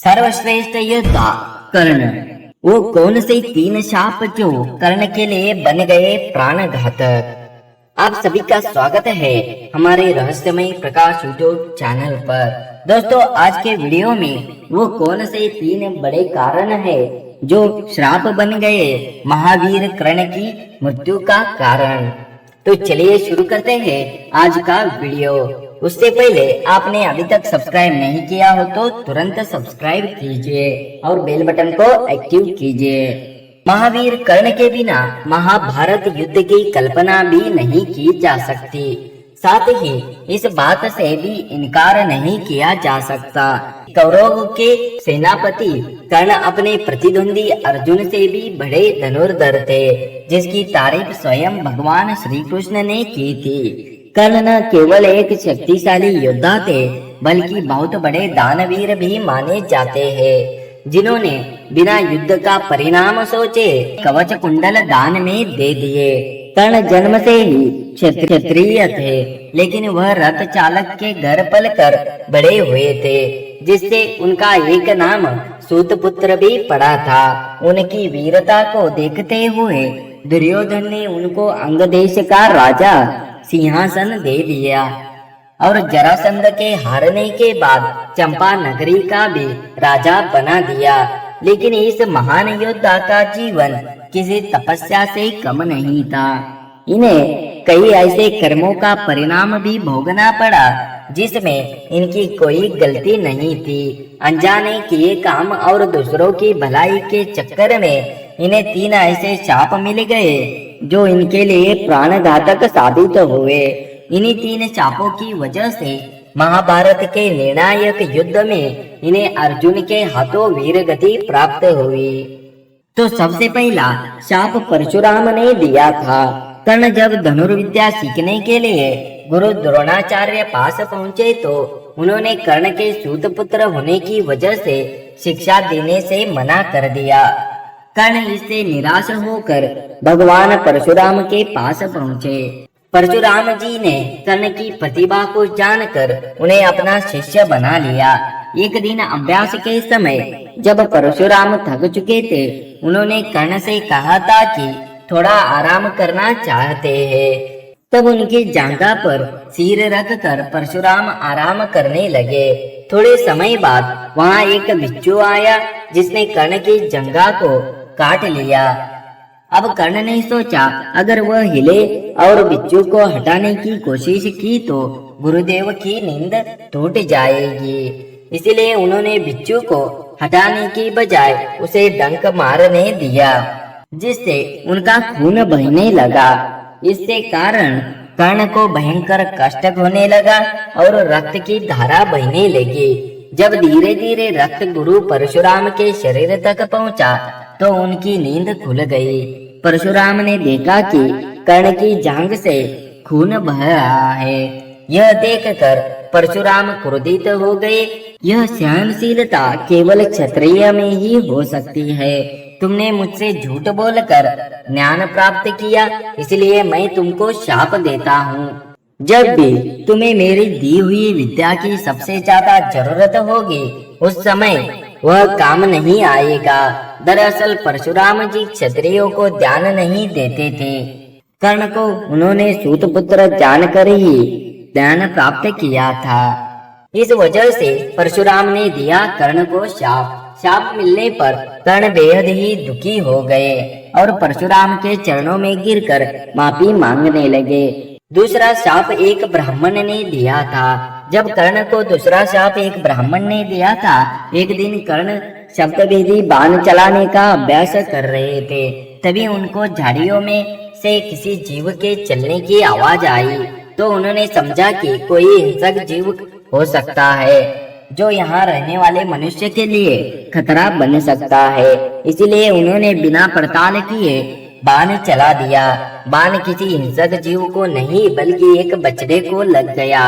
सर्वश्रेष्ठ योद्धा कर्ण। वो कौन से तीन शाप जो कर्ण के लिए बन गए प्राणघातक। आप सभी का स्वागत है हमारे रहस्यमय प्रकाश यूट्यूब चैनल पर। दोस्तों, आज के वीडियो में वो कौन से तीन बड़े कारण है जो श्राप बन गए महावीर कर्ण की मृत्यु का कारण। तो चलिए शुरू करते हैं आज का वीडियो। उससे पहले आपने अभी तक सब्सक्राइब नहीं किया हो तो तुरंत सब्सक्राइब कीजिए और बेल बटन को एक्टिव कीजिए। महावीर कर्ण के बिना महाभारत युद्ध की कल्पना भी नहीं की जा सकती। साथ ही इस बात से भी इनकार नहीं किया जा सकता। कौरवों के सेनापति कर्ण अपने प्रतिद्वंदी अर्जुन से भी बड़े धनुर्धर थे, जिसकी तारीफ स्वयं भगवान श्री कृष्ण ने की थी। कर्ण न केवल एक शक्तिशाली योद्धा थे, बल्कि बहुत बड़े दानवीर भी माने जाते हैं, जिन्होंने बिना युद्ध का परिणाम सोचे कवच कुंडल दान में दे दिए। कर्ण जन्म से ही क्षत्रिय थे, लेकिन वह रथ चालक के घर पलकर बड़े हुए थे, जिससे उनका एक नाम सूतपुत्र भी पड़ा था। उनकी वीरता को देखते हुए दुर्योधन ने उनको अंग देश का राजा सिंहासन दे दिया और जरासंध के हारने के बाद चंपा नगरी का भी राजा बना दिया। लेकिन इस महान योद्धा का जीवन किसी तपस्या से कम नहीं था। इन्हें कई ऐसे कर्मों का परिणाम भी भोगना पड़ा जिसमें इनकी कोई गलती नहीं थी। अनजाने किए काम और दूसरों की भलाई के चक्कर में इन्हें तीन ऐसे शाप मिल गए जो इनके लिए प्राणघातक साबित हुए। इन्हीं तीन शापों की वजह से महाभारत के निर्णायक युद्ध में इन्हें अर्जुन के हाथों वीर गति प्राप्त हुई। तो सबसे पहला शाप परशुराम ने दिया था। कर्ण जब धनुर्विद्या सीखने के लिए गुरु द्रोणाचार्य पास पहुँचे तो उन्होंने कर्ण के सूतपुत्र होने की वजह से शिक्षा देने से मना कर दिया। कर्ण इससे निराश होकर भगवान परशुराम के पास पहुँचे। परशुराम जी ने कर्ण की प्रतिभा को जानकर उन्हें अपना शिष्य बना लिया। एक दिन अभ्यास के समय जब परशुराम थक चुके थे, उन्होंने कर्ण से कहा था कि थोड़ा आराम करना चाहते हैं। तब उनकी जांघा पर सिर रख कर परशुराम आराम करने लगे। थोड़े समय बाद वहाँ एक बिच्छू आया जिसने कर्ण की जंघा को काट लिया। अब कर्ण ने सोचा अगर वह हिले और बिच्छू को हटाने की कोशिश की तो गुरुदेव की नींद टूट जाएगी। इसलिए उन्होंने बिच्छू को हटाने की बजाय उसे डंक मारने दिया, जिससे उनका खून बहने लगा। इससे कारण कर्ण को भयंकर कष्ट होने लगा और रक्त की धारा बहने लगी। जब धीरे धीरे रक्त गुरु परशुराम के शरीर तक पहुंचा तो उनकी नींद खुल गई। परशुराम ने देखा कि कर्ण की जांघ से खून बह रहा है। यह देखकर परशुराम क्रोधित हो गए। यह सहनशीलता केवल क्षत्रिय में ही हो सकती है। तुमने मुझसे झूठ बोलकर ज्ञान प्राप्त किया, इसलिए मैं तुमको शाप देता हूँ। जब भी तुम्हें मेरी दी हुई विद्या की सबसे ज्यादा जरूरत होगी, उस समय वह काम नहीं आएगा। दरअसल परशुराम जी क्षत्रियों को ध्यान नहीं देते थे। कर्ण को उन्होंने सूतपुत्र जानकर ही ध्यान प्राप्त किया था। इस वजह से परशुराम ने दिया कर्ण को शाप। शाप मिलने पर कर्ण बेहद ही दुखी हो गए और परशुराम के चरणों में गिरकर माफी मांगने लगे। दूसरा शाप एक ब्राह्मण ने दिया था। जब कर्ण को दूसरा शाप एक ब्राह्मण ने दिया था, एक दिन कर्ण शब्दभेदी बाण चलाने का अभ्यास कर रहे थे। तभी उनको झाड़ियों में से किसी जीव के चलने की आवाज आई, तो उन्होंने समझा कि कोई हिंसक जीव हो सकता है जो यहाँ रहने वाले मनुष्य के लिए खतरा बन सकता है। इसलिए उन्होंने बिना पड़ताल किए बाण चला दिया। बाण किसी हिंसक जीव को नहीं बल्कि एक बछड़े को लग गया,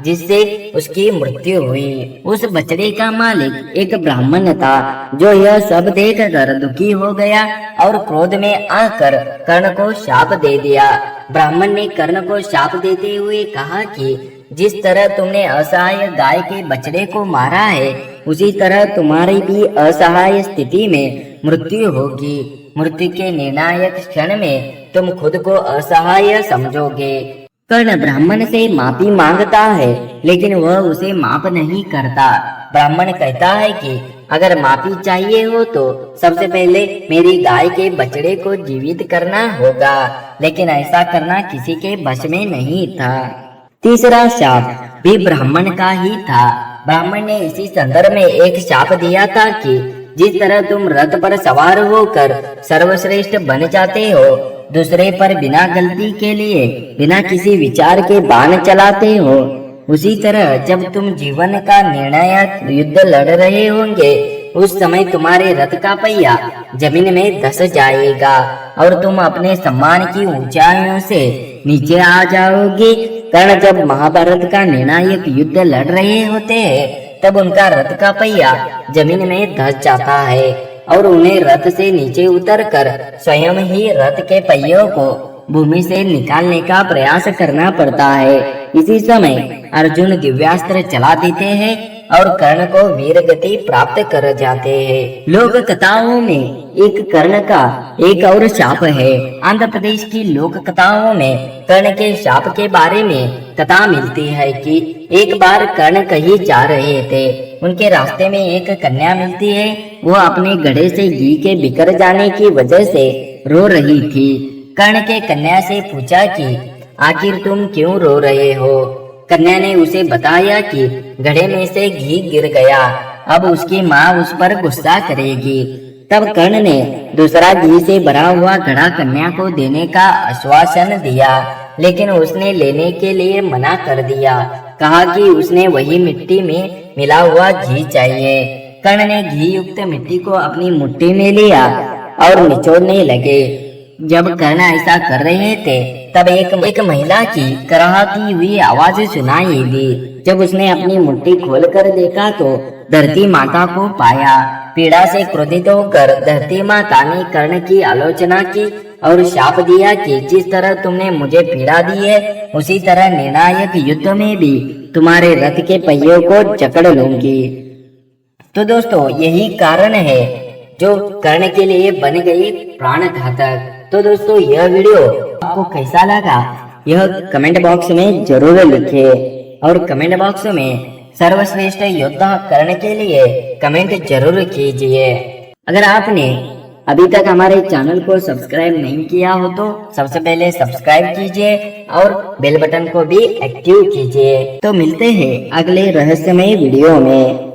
जिससे उसकी मृत्यु हुई। उस बछड़े का मालिक एक ब्राह्मण था, जो यह सब देखकर दुखी हो गया और क्रोध में आकर कर्ण को शाप दे दिया। ब्राह्मण ने कर्ण को शाप देते हुए कहा कि जिस तरह तुमने असहाय गाय के बछड़े को मारा है, उसी तरह तुम्हारी भी असहाय स्थिति में मृत्यु होगी। मृत्यु के निर्णायक क्षण में तुम खुद को असहाय समझोगे। कर्ण ब्राह्मण से माफी मांगता है, लेकिन वह उसे माफ नहीं करता। ब्राह्मण कहता है कि अगर माफी चाहिए हो तो सबसे पहले मेरी गाय के बछड़े को जीवित करना होगा, लेकिन ऐसा करना किसी के बस में नहीं था। तीसरा शाप भी ब्राह्मण का ही था। ब्राह्मण ने इसी संदर्भ में एक शाप दिया था कि जिस तरह तुम रथ पर सवार होकर सर्वश्रेष्ठ बन जाते हो, दूसरे पर बिना गलती के लिए बिना किसी विचार के बाण चलाते हो, उसी तरह जब तुम जीवन का निर्णायक युद्ध लड़ रहे होंगे, उस समय तुम्हारे रथ का पहिया जमीन में धंस जाएगा और तुम अपने सम्मान की ऊंचाइयों से नीचे आ जाओगे। कर्ण जब महाभारत का निर्णायक युद्ध लड़ रहे होते हैं, तब उनका रथ का पहिया जमीन में धंस जाता है और उन्हें रथ से नीचे उतरकर स्वयं ही रथ के पहियों को भूमि से निकालने का प्रयास करना पड़ता है। इसी समय अर्जुन दिव्यास्त्र चला देते हैं और कर्ण को वीर गति प्राप्त कर जाते हैं। लोक कथाओं में एक कर्ण का एक और शाप है। आंध्र प्रदेश की लोक कथाओं में कर्ण के शाप के बारे में कथा मिलती है कि एक बार कर्ण कहीं जा रहे थे। उनके रास्ते में एक कन्या मिलती है। वो अपने घड़े से घी के बिखर जाने की वजह से रो रही थी। कर्ण के कन्या से पूछा कि आखिर तुम क्यों रो रहे हो। कन्या ने उसे बताया कि घड़े में से घी गिर गया, अब उसकी माँ उस पर गुस्सा करेगी। तब कर्ण ने दूसरा घी से भरा हुआ घड़ा कन्या को देने का आश्वासन दिया, लेकिन उसने लेने के लिए मना कर दिया। कहा कि उसने वही मिट्टी में मिला हुआ घी चाहिए। कर्ण ने घी युक्त मिट्टी को अपनी मुट्ठी में लिया और निचोड़ने लगे। जब कर्ण ऐसा कर रहे थे, तब एक महिला की कराहती हुई आवाज सुनाई दी। जब उसने अपनी मुट्ठी खोलकर देखा तो धरती माता को पाया। पीड़ा से क्रोधित होकर धरती माता ने कर्ण की आलोचना की और शाप दिया कि जिस तरह तुमने मुझे पीड़ा दी है, उसी तरह निर्णायक युद्ध में भी तुम्हारे रथ के पहियों को जकड़ लूंगी। तो दोस्तों, यही कारण है जो कर्ण के लिए बन गई प्राण घातक। तो दोस्तों, यह वीडियो आपको कैसा लगा, यह कमेंट बॉक्स में जरूर लिखिए और कमेंट बॉक्स में सर्वश्रेष्ठ योद्धा कर्ण के लिए कमेंट जरूर कीजिए। अगर आपने अभी तक हमारे चैनल को सब्सक्राइब नहीं किया हो तो सबसे पहले सब्सक्राइब कीजिए और बेल बटन को भी एक्टिव कीजिए। तो मिलते हैं अगले रहस्यमय वीडियो में।